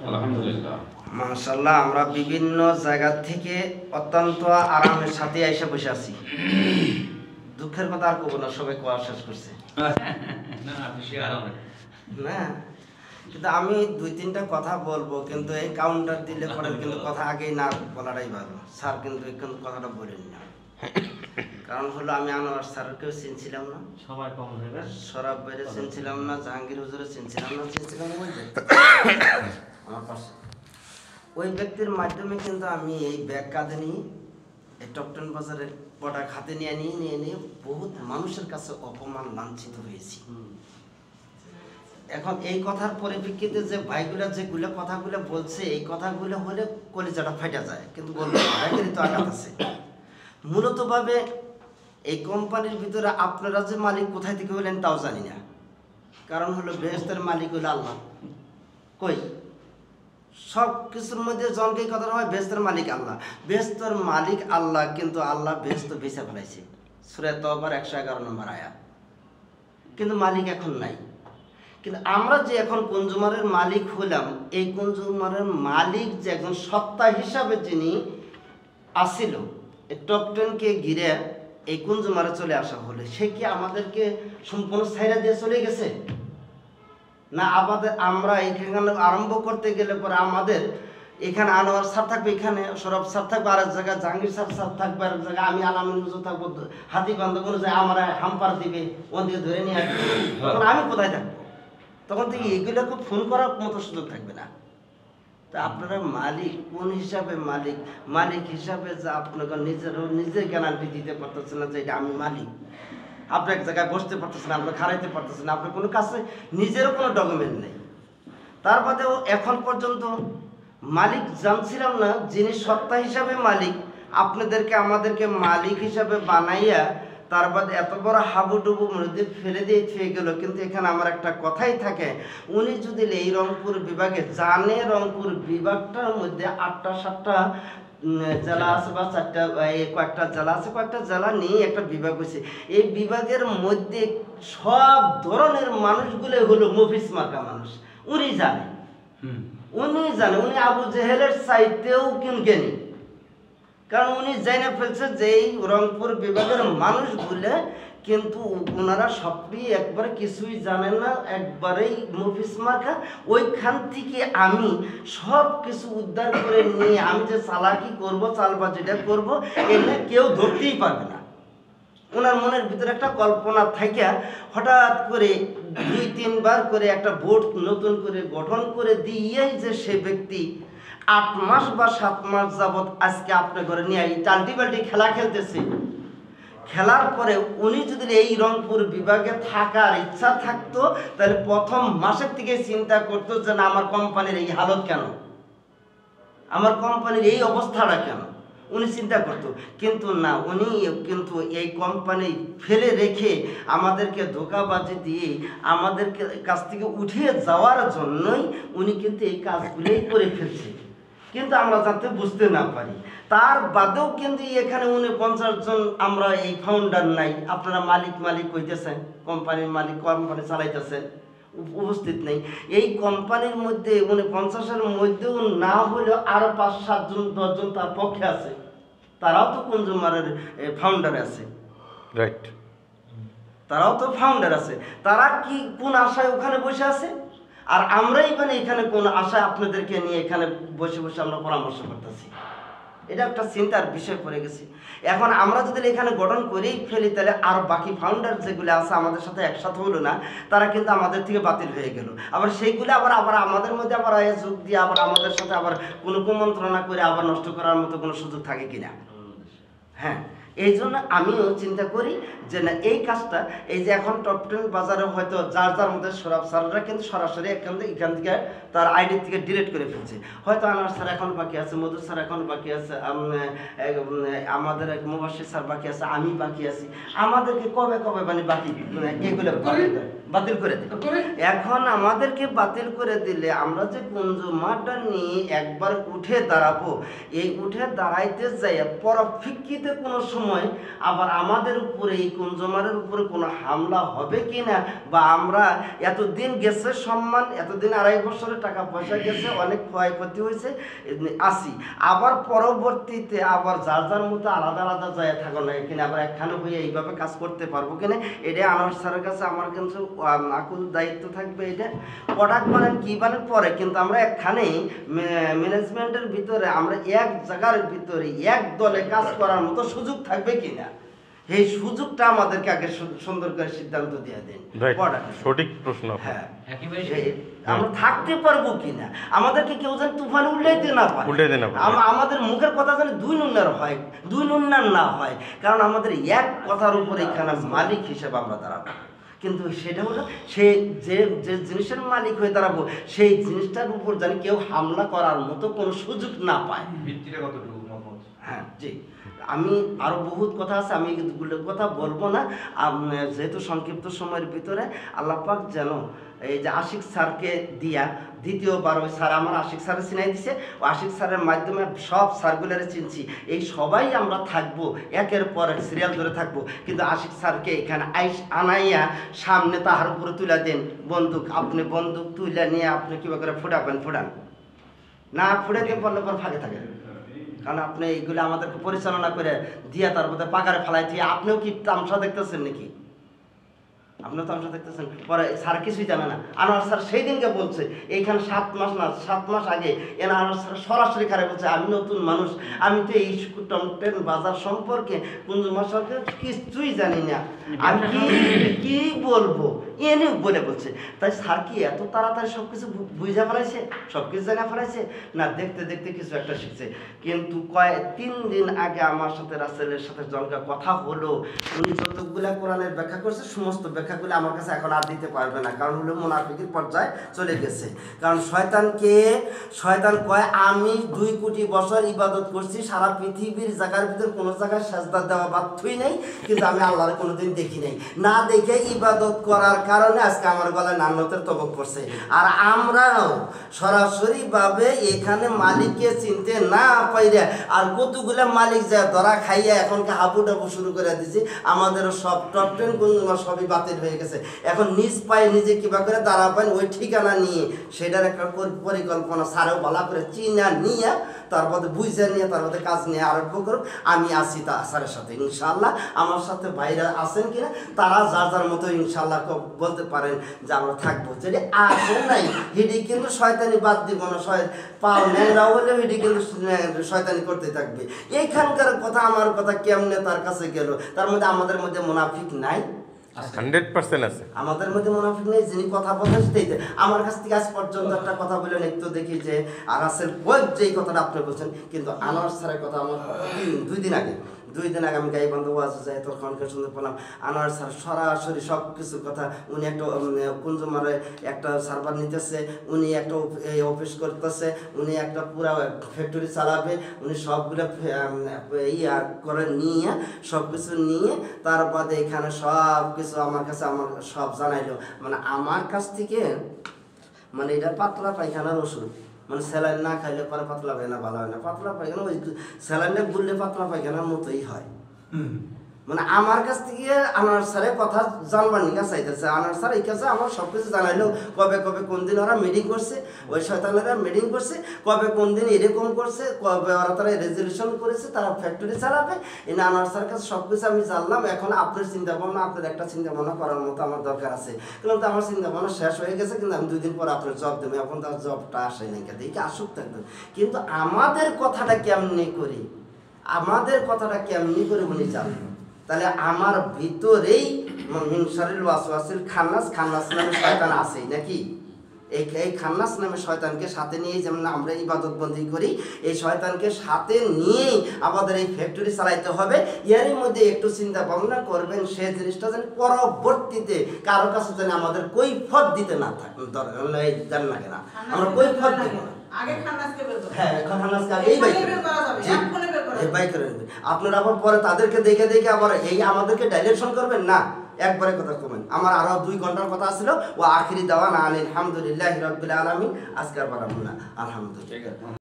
আলহামদুলিল্লাহ। মাশাআল্লাহ, আমরা বিভিন্ন জায়গা থেকে অত্যন্ত আরামের সাথে এসে বসে আছি। দুঃখের কথা আর কব না, সবাই কোয়া শেষ করছে না, কিন্তু আমি দুই তিনটা কথা বলবো, কিন্তু এই কাউন্টার দিলে পরে কিন্তু কথা আগেই না বলাটাই ভালো। স্যার কিন্তু কথাটা বলেন না, কারণ হলো আমি আনোয়ার স্যারকেও চিনছিলাম না, সবাই কম হবে, সরাব বাইরে চিনছিলাম না, জাহাঙ্গীর হুজুরে চিনছিলাম না, আমার পাশে ওই ব্যক্তির মাধ্যমে কিন্তু আমি এই ব্যাগ কাঁধে নিয়ে এই টপ 10 বাজারের প্রোডাক্ট হাতে নিয়ে বহুত মানুষের কাছে অপমান লাঞ্ছিত হয়েছি। এখন এই কথার পরিপ্রেক্ষিতে যে ভাইগুলা যেগুলো কথাগুলো বলছে, এই কথাগুলো হলে কলিজাটা ফাটা যায়, কিন্তু বলবো ভাইয়েরই তো আঘাত আছে। মূলতভাবে এই কোম্পানির ভিতরে আপনারা যে মালিক কোথায় থেকে হলেন তাও জানি না, কারণ হলো বেহেশতের মালিক হলো আল্লাহ। কই সব কিছুর মধ্যে জনকেই কথা হয়, বেহেশতের মালিক আল্লাহ, বেহেশতের মালিক আল্লাহ, কিন্তু আল্লাহ বেহেশত বেঁচে ফেলাইছে, সূরা তওবার 111 নম্বর আয়াত। কিন্তু মালিক এখন নাই। কিন্তু আমরা যে এখন কনজুমারের মালিক হলাম, এই কনজুমারের মালিক যে একজন সত্তা হিসাবে যিনি আসিল, এই টপ 10-কে ঘিরে এই কনজুমারে চলে আসা হলে, সে কি আমাদেরকে সম্পূর্ণ ছাইরা দিয়ে চলে গেছে না? আমরা এখানে আরম্ভ করতে গেলে পরে আমাদের এখানে আনোয়ার স্যার থাকবে, এখানে সরব স্যার থাকবে আরেক জায়গায়, জাহাঙ্গীর স্যার থাকবে আরেক জায়গায়, আমি আলামিন হুজুর থাকবো হাতিগন্ধ কোনো যায়, আমার হাম্পার দিবে, ওদিকে ধরে নিয়ে আসবে, তখন আমি কোথায় থাকবো? তখন থেকে এগুলোকে ফোন করার মতো সুযোগ থাকবে না। তা আপনারা মালিক কোন হিসাবে? মালিক হিসাবে যে আপনাকে নিজে গ্যারান্টি দিতে পারতেছেন না যে এটা আমি মালিক। আপনি এক জায়গায় বসতে পারতেছেন না, আপনি খাড়াইতে পারতেছেন না, আপনার কোনো কাছে নিজেরও কোনো ডকুমেন্ট নেই। তার বাদেও এখন পর্যন্ত মালিক জানছিলাম না, যিনি সত্তা হিসাবে মালিক, আপনাদেরকে আমাদেরকে মালিক হিসাবে বানাইয়া তার বাদে এত বড় হাবুডুবু মধ্যে ফেলে দিয়ে থুয়ে গেল। কিন্তু এখানে আমার একটা কথাই থাকে, উনি যদি এই রংপুর বিভাগে জানে, রংপুর বিভাগটার মধ্যে 8টা 7টা জেলা আছে বা 4টা কয়েকটা জেলা আছে, কয়েকটা জেলা নিয়ে একটা বিভাগ হয়েছে। এই বিভাগের মধ্যে সব ধরনের মানুষগুলো হলো মফিজ মার্কা মানুষ। উনি জানে, উনি আবু জেহেলের চাইতেও জ্ঞানী, কারণ উনি জেনে ফেলছে যে এই রংপুর বিভাগের মানুষগুলো কিন্তু ওনারা সবই একবারে কিছুই জানেন না, একবারেই মফিজ মার্কা। ওইখান থেকে আমি সব কিছু উদ্ধার করে নিয়ে আমি যে চালাকি করবো, চালবাজিটা করবো, এটা কেউ ধরতেই পারবে না। ওনার মনের ভিতরে একটা কল্পনা থাকে, হঠাৎ করে 2-3 বার করে একটা বোর্ড নতুন করে গঠন করে দিয়েই যে সে ব্যক্তি 8 মাস বা 7 মাস যাবৎ আজকে আপনার ঘরে নিয়ে টাল্টি বাল্টি খেলা খেলতেছে। খেলার পরে উনি যদি এই রংপুর বিভাগে থাকার ইচ্ছা থাকতো, তাহলে প্রথম মাসের থেকে চিন্তা করতো যে না, আমার কোম্পানির এই হালত কেন, আমার কোম্পানির এই অবস্থাটা কেন, উনি চিন্তা করতো। কিন্তু না, উনি কিন্তু এই কোম্পানি ফেলে রেখে আমাদেরকে ধোঁকাবাজি দিয়ে আমাদেরকে কাছ থেকে উঠিয়ে যাওয়ার জন্যই উনি কিন্তু এই কাজগুলোই করে ফেলছে, কিন্তু আমরা যাতে বুঝতে না পারি। তার বাদেও কিন্তু এখানে 49 জন আমরা এই ফাউন্ডার নাই, আপনারা মালিক কইতেছেন, কোম্পানির মালিক, কোম্পানি চালাইতেছেন, উপস্থিত নেই। এই কোম্পানির মধ্যে 49-এর মধ্যেও না হলেও আরো 5-7 জন 10 জন তার পক্ষে আছে, তারাও তো কনজুমারের ফাউন্ডার আছে, রাইট, তারাও তো ফাউন্ডার আছে। তারা কি কোন আশায় ওখানে বসে আছে, আর আমরাই এখানে কোন আশায় আপনাদেরকে নিয়ে এখানে বসে বসে আমরা পরামর্শ করতেছি? এটা একটা চিন্তার বিষয় পড়ে গেছে। এখন আমরা যদি এখানে গঠন করেই ফেলি, তাহলে আর বাকি ফাউন্ডার যেগুলো আছে আমাদের সাথে একসাথে হলো না, তারা কিন্তু আমাদের থেকে বাতিল হয়ে গেল। আবার সেইগুলো আবার আমাদের মধ্যে আবার যোগ দিয়ে আবার আমাদের সাথে আবার কোনো কুমন্ত্রণা করে আবার নষ্ট করার মতো কোনো সুযোগ থাকে কিনা। হ্যাঁ, এই জন্য আমিও চিন্তা করি যে না, এই কাজটা এই যে এখন টপ 10 বাজারে হয়তো যার মধ্যে সরব স্যাররা কিন্তু সরাসরি এখান থেকে তার আইডি থেকে ডিলিট করে ফেলছে। হয়তো আনোয়ার স্যার এখন বাকি আছে, মধুর স্যার এখন বাকি আছে, আমাদের মুবাশশির স্যার বাকি আছে, আমি বাকি আছি। আমাদেরকে কবে বাকি এগুলো বাতিল করে দিল। এখন আমাদেরকে বাতিল করে দিলে আমরা যে কুঞ্জমাটা নিয়ে একবার উঠে দাঁড়াবো, এই উঠে দাঁড়াইতে যাই পরফিক্কিতে কোনো সময় আবার আমাদের উপরে এই কুঞ্জমারের উপরে কোনো হামলা হবে কি না, বা আমরা এতদিন গেছে সম্মান, এতদিন 2.5 বছরের টাকা পয়সা গেছে, অনেক ক্ষয়ক্ষতি হয়েছে, আসি আবার পরবর্তীতে আবার যার যার মতো আলাদা আলাদা যায় থাকো না কিনা, আবার একখানে হয়ে এইভাবে কাজ করতে পারবো কিনা, এটা আনোয়ার স্যারের কাছে আমার কিন্তু আকুল দায়িত্ব থাকবে। এটা প্রোডাক্ট বানান কি বানান পরে, কিন্তু আমরা একখানেই ম্যানেজমেন্টের ভিতরে আমরা এক জায়গার ভিতরে এক দলে কাজ করার মতো সুযোগ থাকবে কিনা, এই সুযোগটা আমাদেরকে আগে সুন্দর করে সিদ্ধান্ত দিয়ে দেন। সঠিক প্রশ্ন। হ্যাঁ, আমরা থাকতে পারবো কিনা, আমাদেরকে কেউ যেন তুফান উল্টাইতে না পারে, আমাদের মুখের কথা যেন দুই নুন্নার হয়, দুই নুন্নার না হয়, কারণ আমাদের এক কথার উপর এখানে মালিক হিসেবে আমরা দাঁড়াবো। কিন্তু সেটা হলো সে যে যে জিনিসের মালিক হয়ে দাঁড়াবো, সেই জিনিসটার উপর যেন কেউ হামলা করার মতো কোনো সুযোগ না পায়। হ্যাঁ জি, আমি আরো বহুত কথা আছে, আমি এগুলো কথা বলবো না, যেহেতু সংক্ষিপ্ত সময়ের ভিতরে আল্লাহ পাক যেন এই যে আশিক স্যারকে দিয়া দ্বিতীয়বার ওই স্যার আমার আশিক স্যারের চিনাই দিছে, ও আশিক স্যারের মাধ্যমে সব স্যারগুলোরে চিনছি, এই সবাই আমরা থাকবো একের পর এক সিরিয়াল ধরে থাকবো, কিন্তু আশিক স্যারকে এখানে আনাইয়া সামনে তাহার উপরে তুলে দেন বন্দুক, আপনি বন্দুক তুলে নিয়ে আপনি কীভাবে করে ফুটাবেন, ফুটান না, ফুটাতে পারলে পর ফাঁকে থাকেন, কারণ আপনি এইগুলো আমাদেরকে পরিচালনা করে দিয়া তার মধ্যে পাকারে ফেলাই দিয়ে আপনিও কি তামসা দেখতেছেন নাকি? আপনিও তামসা দেখতেছেন, পরে স্যার কিছুই জানে না। আনোয়ার স্যার সেই দিনকে বলছে, এইখানে 7 মাস না 7 মাস আগে এনা আনোয়ার স্যার সরাসরি খারে বলছে, আমি নতুন মানুষ, আমি তো এই টমটেন বাজার সম্পর্কে কুঞ্জমা সরকার কিছুই জানি না, আমি কি বলবো এনে বলে বলছে। তাই স্যার কি এত তাড়াতাড়ি সব কিছু বুঝা ফেলাইছে, সব কিছু জানা ফেলাইছে না, দেখতে দেখতে কিছু একটা শিখছে। কিন্তু 3 দিন আগে আমার সাথে রাসেলের সাথে জনকা কথা হলো, উনি যতগুলা কোরআনের ব্যাখ্যা করছে সমস্ত ব্যাখ্যাগুলো আমার কাছে এখন আর দিতে পারবে না, কারণ হলো মুনাফিকের পর্যায়ে চলে গেছে। কারণ শয়তান কয় আমি 2 কোটি বছর ইবাদত করছি, সারা পৃথিবীর জায়গার ভিতর কোনো জায়গায় সাজদা দেওয়া বাধ্যই নেই, কিন্তু আমি আল্লাহর কোনোদিন দেখি নাই, না দেখে ইবাদত করার কারণে আজকে আমার গলায় নান্নতের তবক পড়ছে। আর আমরাও সরাসরি ভাবে এখানে মালিককে চিনতে না পাইরে আর কতগুলা মালিক যায় ধরা খাইয়া এখনকে হাবু ডাবু শুরু করে দিছি, আমাদেরও সব টপ 10 কুঞ্জমা সবই বাতিল হয়ে গেছে। এখন নিজ পায়ে নিজে কিবা করে দাঁড়াবেন ওই ঠিকানা নিয়ে, সেটার একটা পরিকল্পনা স্যারেও ভালো করে চিনা নিয়ে তারপরে বুঝে নিয়ে তারপরে কাজ নিয়ে আরম্ভ করুন। আমি আসি তা স্যারের সাথে ইনশাল্লাহ, আমার সাথে ভাইরা আছেন কিনা তারা যার যার মতো ইনশাল্লাহ বলতে পারেন যে আমরা থাকবো, যদি আসেন নাই হিডি কিন্তু শয়তানি বাদ দিব না, পাও ন্যাংরাও হলে হিডি কিন্তু শয়তানি করতে থাকবে। এইখানকার কথা আমার কথা কেমনে তার কাছে গেল, তার মধ্যে আমাদের মধ্যে মুনাফিক নাই, 100% আছে আমাদের মধ্যে মুনাফিক নেই, যিনি কথা বলেন সেটাই। আমার কাছ থেকে আজ পর্যন্ত একটা কথা বলেন একটু দেখি যে আরাসের বই যেই কথাটা আপনি বলছেন, কিন্তু আনোয়ার স্যারের কথা আমার 2 দিন আগে আমি গাইবান্ধা ওয়াজে যাই, তখনকার শুনতে পেলাম আনোয়ার স্যার সরাসরি সব কিছু কথা, উনি একটা কুঞ্জমারে একটা সার্ভার নিতেছে, উনি একটা অফিস করতেছে, উনি একটা পুরা ফ্যাক্টরি চালাবে, উনি সবগুলো ইয়া করে নিয়ে সব কিছু নিয়ে তার বাদে এখানে সব কিছু আমার কাছে আমার সব জানাইলো, মানে আমার কাছ থেকে মানে এটা পাতলা পায়খানার ওষুধ, মানে স্যালাইন না খাইলে পরে পাতলা পায়খানা ভালো হয় না, পাতলা পায়খানা ওই স্যালাইনটা গুললে পাতলা পায়খানার মতোই হয়। মানে আমার কাছ থেকে আনোয়ার স্যারের কথা জানবার নিকা চাইতেছে, আনোয়ার স্যার এই কাছে আমার সব কিছু জানাইলো, কবে কোন দিন ওরা মিটিং করছে, ওই শয়তানেরা মিটিং করছে, কবে কোন দিন এরকম করছে, কবে ওরা তারা রেজলিউশন করেছে তারা ফ্যাক্টরি চালাবে, এই আনোয়ার স্যারের কাছে সব কিছু আমি জানলাম। এখন আপনার চিন্তা ভাবনা, আপনার একটা চিন্তা ভাবনা করার মতো আমার দরকার আছে, কিন্তু আমার চিন্তা ভাবনা শেষ হয়ে গেছে, কিন্তু আমি 2 দিন পর আপনার জব দেবো, এখন তার জবটা আসে নাই, দেখি আসুক থাকবে। কিন্তু আমাদের কথাটা কেমনি করি, উনি জানবেন, তাহলে আমার ভিতরেই মিনশারিল ওয়াসওয়াসিল খান্নাস নামে শয়তান আছেই নাকি? এই খান্নাস নামে শয়তানকে সাথে নিয়ে যেমন আমরা ইবাদত বন্দি করি, এই শয়তানকে সাথে নিয়েই আমাদের এই ফ্যাক্টরি চালাইতে হবে। এরই মধ্যে একটু চিন্তা ভাবনা করবেন, সে জিনিসটা যেন পরবর্তীতে কারো কাছে যেন আমাদের কৈফিয়ত দিতে না থাকে, দরকার দেন না কেনা, আমরা কৈফিয়ত দিব না। আগে খান্নাসকে বের করো। হ্যাঁ এখন হানাসকে আগেই বাই এখানেই বের করা যাবে, জি, এক্ষুনি বের করা এই যাবে। বাই করে নেবেন। আপনারা আবার পরে তাদেরকে দেখে দেখে আবার এই আমাদেরকে ডাইরেকশন করবেন না, একবারে কথা কমেন। আমার আরো 2 ঘন্টার কথা ছিল। ও আখিরি দাওয়ানা আলহামদুলিল্লাহি রাব্বিল আলামিন। আজকে আর পারলাম না, আলহামদুলিল্লাহ।